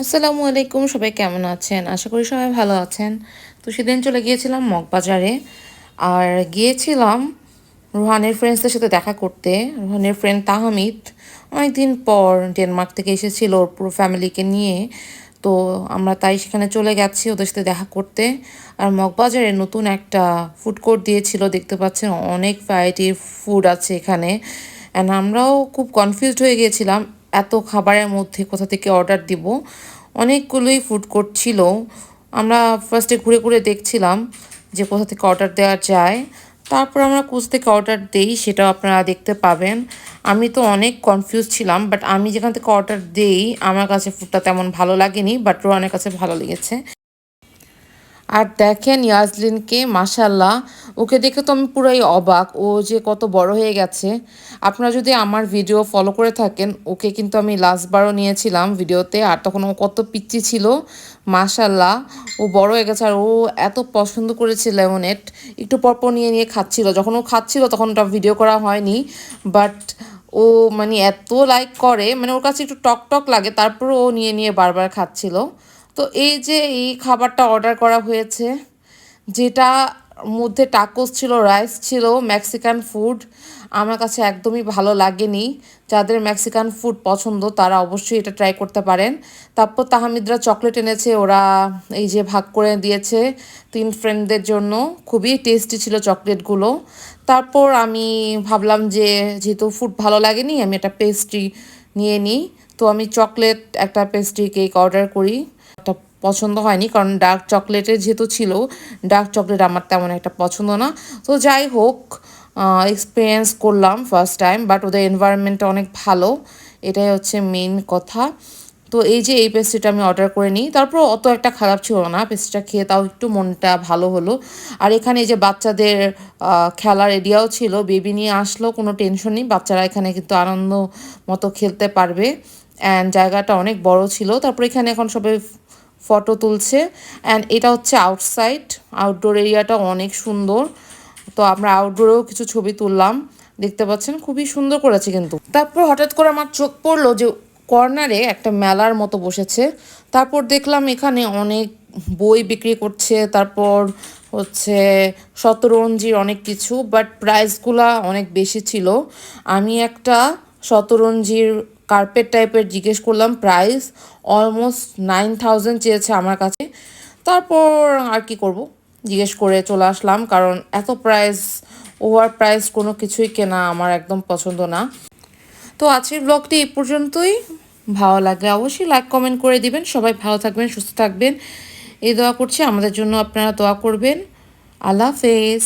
আসসালামু আলাইকুম, সবাই কেমন আছেন? আশা করি সবাই ভালো আছেন। তো সেদিন চলে গিয়েছিলাম মগবাজারে। আর গিয়েছিলাম রুহানের ফ্রেন্ডসদের সাথে দেখা করতে। রুহানের ফ্রেন্ড তাহমিদ অনেকদিন পর ডেনমার্ক থেকে এসেছিল ওর পুরো ফ্যামিলিকে নিয়ে। তো আমরা তাই সেখানে চলে গেছি ওদের সাথে দেখা করতে। আর মগবাজারে নতুন একটা ফুড কোর্ট দিয়েছিল, দেখতে পাচ্ছেন অনেক ভ্যারাইটির ফুড আছে এখানে। অ্যান্ড আমরাও খুব কনফিউজড হয়ে গিয়েছিলাম এত খাবারের মধ্যে কোথা থেকে অর্ডার দিব। অনেকগুলোই ফুড কোর্ট ছিল। আমরা ফার্স্টে ঘুরে ঘুরে দেখছিলাম যে কোথা থেকে অর্ডার দেওয়া যায়। তারপর আমরা কোথা থেকে অর্ডার দেই সেটাও আপনারা দেখতে পাবেন। আমি তো অনেক কনফিউজ ছিলাম, বাট আমি যেখান থেকে অর্ডার দেই আমার কাছে ফুডটা তেমন ভালো লাগেনি, বাট রোহানের কাছে ভালো লেগেছে। আর দেখেন ইয়াসলিনকে, মাশাল্লাহ, ওকে দেখে তো আমি পুরাই অবাক, ও যে কত বড় হয়ে গেছে। আপনারা যদি আমার ভিডিও ফলো করে থাকেন, ওকে কিন্তু আমি লাস্টবারও নিয়েছিলাম ভিডিওতে, আর তখন ও কত পিচ্চি ছিল। মাশাল্লাহ, ও বড় হয়ে গেছে। আর ও এত পছন্দ করেছে লেমনেড, একটু পরপর নিয়ে নিয়ে খাচ্ছিল। যখন ও খাচ্ছিল তখন ওটা ভিডিও করা হয়নি, বাট ও মানে এত লাইক করে, মানে ওর কাছে একটু টক টক লাগে, তারপরে ও নিয়ে নিয়ে বারবার খাচ্ছিল। তো এই যে এই খাবারটা অর্ডার করা হয়েছে, যেটা মধ্যে টাকোস ছিল, রাইস ছিল, মেক্সিকান ফুড, আমার কাছে একদমই ভালো লাগেনি। যাদের মেক্সিকান ফুড পছন্দ তারা অবশ্যই এটা ট্রাই করতে পারেন। তারপর তাহমিদরা চকলেট এনেছে, ওরা এই যে ভাগ করে দিয়েছে 3 ফ্রেন্ডদের জন্য। খুবই টেস্টি ছিল চকলেটগুলো। তারপর আমি ভাবলাম যে যেহেতু ফুড ভালো লাগেনি, আমি একটা পেস্ট্রি নিয়ে নিই। তো আমি চকলেট একটা পেস্ট্রি কেক অর্ডার করি। একটা পছন্দ হয়নি, কারণ ডার্ক চকলেটের যেহেতু ছিল, ডার্ক চকলেট আমার তেমন একটা পছন্দ না। তো যাই হোক, এক্সপিরিয়েন্স করলাম ফার্স্ট টাইম, বাট ওদের এনভায়রনমেন্টটা অনেক ভালো, এটাই হচ্ছে মেইন কথা। তো এই যে এই পেস্ট্রিটা আমি অর্ডার করে নিই, তারপর অত একটা খারাপ ছিল না, পেস্ট্রিটা খেয়ে তাও একটু মনটা ভালো হলো। আর এখানে এই যে বাচ্চাদের খেলার এরিয়াও ছিল, বেবি নিয়ে আসলো কোনো টেনশন নেই, বাচ্চারা এখানে কিন্তু আনন্দ মতো খেলতে পারবে। অ্যান্ড জায়গাটা অনেক বড় ছিল। তারপর এখানে এখন সবাই ফটো তুলছে। অ্যান্ড এটা হচ্ছে আউটসাইড, আউটডোর এরিয়াটা অনেক সুন্দর। তো আমরা আউটডোরেও কিছু ছবি তুললাম, দেখতে পাচ্ছেন খুবই সুন্দর করেছে কিন্তু। তারপর হঠাৎ করে আমার চোখ পড়লো যে কর্নারে একটা মেলার মতো বসেছে। তারপর দেখলাম এখানে অনেক বই বিক্রি করছে, তারপর হচ্ছে শতরঞ্জির অনেক কিছু, বাট প্রাইসগুলা অনেক বেশি ছিল। আমি একটা শতরঞ্জির কার্পেট টাইপের জিজ্ঞেস করলাম, প্রাইস অলমোস্ট 9,000 চেয়েছে আমার কাছে। তারপর আর কি করব, জিজ্ঞেস করে চলে আসলাম, কারণ এত প্রাইস, ওভার প্রাইস কোনো কিছুই কেনা আমার একদম পছন্দ না। তো আজকের ব্লগটি এই পর্যন্তই। ভালো লাগলে অবশ্যই লাইক কমেন্ট করে দিবেন। সবাই ভালো থাকবেন, সুস্থ থাকবেন, এই দোয়া করছি। আমাদের জন্য আপনারা দোয়া করবেন। আল্লাহ হাফেজ।